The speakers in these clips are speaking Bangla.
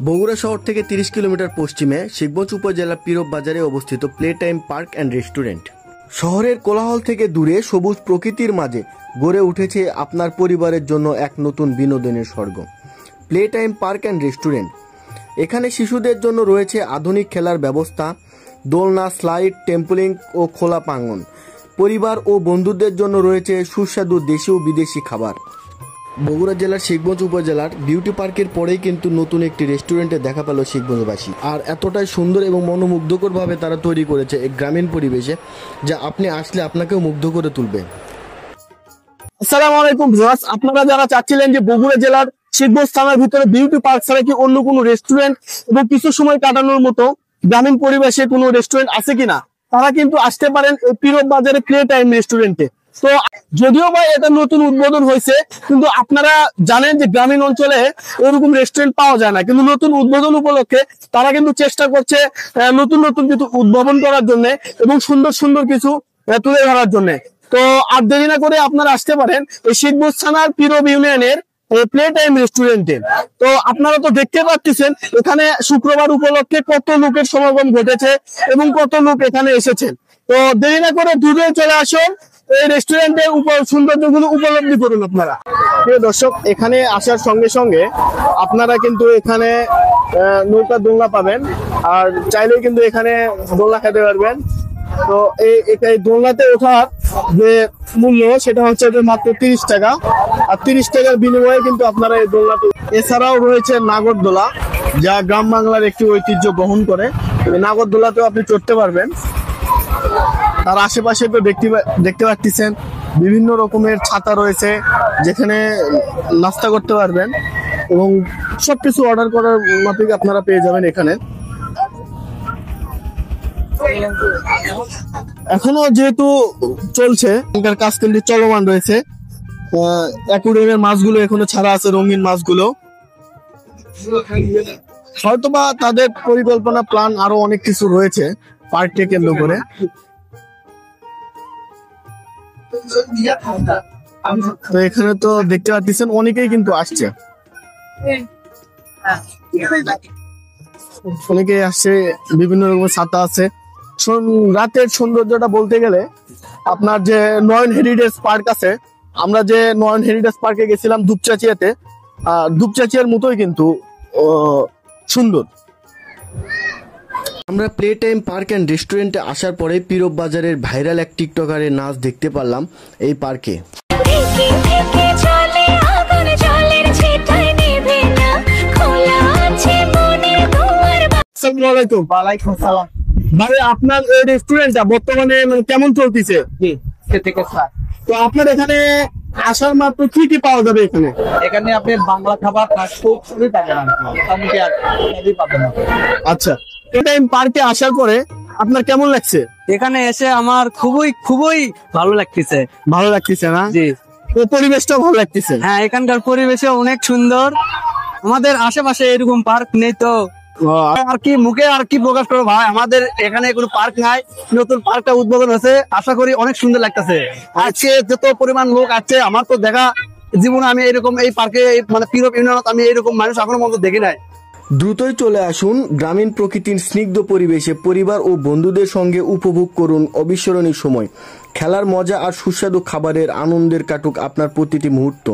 বগুড়া শহর থেকে 30 কিলোমিটার পশ্চিমে শিবগঞ্জ উপজেলার পীরব বাজারে অবস্থিত play time park and restaurant. শহরের কোলাহল থেকে দূরে সবুজ প্রকৃতির মাঝে গড়ে উঠেছে আপনার পরিবারের জন্য এক নতুন বিনোদনের স্বর্গ, play time park and restaurant. এখানে শিশুদের জন্য রয়েছে আধুনিক খেলার ব্যবস্থা, দোলনা, স্লাইড, টেম্পলিং ও খোলা প্রাঙ্গণ। পরিবার ও বন্ধুদের জন্য রয়েছে সুস্বাদু দেশি ও বিদেশি খাবার। বগুড়া জেলার শিবগঞ্জ উপজেলার বিউটি পার্কের পরেই কিন্তু নতুন একটি রেস্টুরেন্টে দেখা পেল শিবগঞ্জবাসী। আর এতটাই সুন্দর এবং মনোমুগ্ধকরভাবে তারা তৈরি করেছে এক গ্রামীণ পরিবেশে, যা আপনি আসলে আপনাকেও মুগ্ধ করে তুলবে। আসসালামু আলাইকুম ভিউয়ার্স, আপনারা যারা চাচ্ছিলেন যে বগুড়া জেলার শিবগঞ্জ থানার ভিতরে বিউটি পার্ক ছাড়া কি অন্য কোনো রেস্টুরেন্ট এবং কিছু সময় কাটানোর মতো গ্রামীণ পরিবেশে কোনো রেস্টুরেন্ট আছে কিনা, তারা কিন্তু আসতে পারেন এই পীরব বাজারে প্লে টাইম রেস্টুরেন্টে। তো যদিও বা এটা নতুন উদ্বোধন হয়েছে, কিন্তু আপনারা জানেন যে গ্রামীণ অঞ্চলে এরকম রেস্টুরেন্ট পাওয়া যায় না, কিন্তু নতুন উদ্বোধন উপলক্ষে তারা কিন্তু চেষ্টা করছে নতুন নতুন কিছু উদ্ভাবন করার জন্য এবং সুন্দর সুন্দর কিছু তুলে ধরার জন্য। তো আর দেরি না করে আপনারা আসতে পারেন এই শিবগঞ্জ থানার পীরব ইউনিয়নের প্লে টাইম রেস্টুরেন্টে। তো আপনারা তো দেখতে পাচ্ছেন এখানে শুক্রবার উপলক্ষে কত লোকের সমাগম ঘটেছে এবং কত লোক এখানে এসেছেন। তো দেরি না করে দ্রুত চলে আসুন এই রেস্টুরেন্টের সৌন্দর্যগুলো উপলব্ধি করুন আপনারা। প্রিয় দর্শক, এখানে আসার সঙ্গে সঙ্গে আপনারা কিন্তু এখানে নৌকা দোলনা পাবেন, আর চাইলেও কিন্তু এখানে দোলনা খেতে পারবেন। তো এই দোলনাতে ওঠার যে মূল্য সেটা হচ্ছে মাত্র 30 টাকা, আর 30 টাকার বিনিময়ে কিন্তু আপনারা এই দোলনাতে। এছাড়াও রয়েছে নাগরদোলা, যা গ্রাম বাংলার একটি ঐতিহ্য বহন করে। নাগরদোলাতেও আপনি চড়তে পারবেন। তার আশেপাশে তো দেখতে পাচ্ছেন বিভিন্ন রকমের ছাতা রয়েছে, যেখানে নাস্তা করতে পারবেন এবং সবকিছু অর্ডার করার মাফিক আপনারা পেয়ে যাবেন এখানে। এখনো যেহেতু চলছে, এখানকার কাজ কিন্তু চলমান রয়েছে। অ্যাকুয়ারিয়ামের মাছগুলো এখনো ছাড়া আছে, রঙিন মাছগুলো। হয়তোবা তাদের পরিকল্পনা, প্ল্যান আরো অনেক কিছু রয়েছে পার্ককে কেন্দ্র করে। তো এখানে তো দেখতে পাচ্ছেন অনেকেই কিন্তু আসছে, অনেকেই আসছে, বিভিন্ন রকমের ছাতা আছে। রাতের সৌন্দর্যটা বলতে গেলে আপনার যে নয়ন হেরিটেজ পার্ক আছে, আমরা যে নয়ন হেরিটেজ পার্কে গেছিলাম দুপচাচিয়াতে, দুপচাচিয়ার মতোই কিন্তু সুন্দর। আমরা প্লে টাইম পার্ক অ্যান্ড রেস্টুরেন্টে আসার পরে পীরব বাজারের ভাইরাল এক টিকটকারের নাচ দেখতে পারলাম এই পার্কে। ভাই, আপনার এই রেস্টুরেন্টটা বর্তমানে কেমন চলতেছে? তো আপনার এখানে আসার মাত্র কি কি পাওয়া যাবে এখানে? এখানে আপনি বাংলা খাবার, ফাস্টফুড সবই পাবেন। আচ্ছা, টাইম পার্কে আসার পরে আপনার কেমন লাগছে? এখানে এসে আমার খুবই খুবই ভালো লাগতেছে। ভালো লাগতেছে না? জি। পরিবেশটাও ভালো লাগতেছে? হ্যাঁ, এখানকার পরিবেশও অনেক সুন্দর। আমাদের আশেপাশে এরকম পার্ক নেই, তো আর কি মুখে আর কি প্রকাশ করবো ভাই। আমাদের এখানে কোনো পার্ক নাই, নতুন পার্কটা উদ্বোধন হয়েছে, আশা করি অনেক সুন্দর লাগতেছে। আজকে যত পরিমাণ লোক আছে, আমার তো দেখা জীবনে আমি এরকম এই পার্কে মানে পীরব ইউনিয়নত আমি এরকম মানুষ এখনো পর্যন্ত দেখি নাই। দ্রুতই চলে আসুন গ্রামীণ প্রকৃতির স্নিগ্ধ পরিবেশে, পরিবার ও বন্ধুদের সঙ্গে উপভোগ করুন অবিস্মরণীয় সময়। খেলার মজা আর সুস্বাদু খাবারের আনন্দের কাটুক আপনার প্রতিটি মুহূর্ত।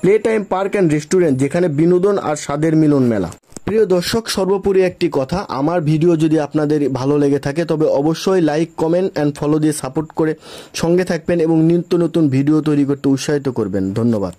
Play time park and restaurant, যেখানে বিনোদন আর স্বাদের মিলন মেলা। প্রিয় দর্শক, সর্বোপরি একটি কথা, আমার ভিডিও যদি আপনাদের ভালো লেগে থাকে তবে অবশ্যই লাইক, কমেন্ট অ্যান্ড ফলো দিয়ে সাপোর্ট করে সঙ্গে থাকবেন এবং নিত্য নতুন ভিডিও তৈরি করতে উৎসাহিত করবেন। ধন্যবাদ।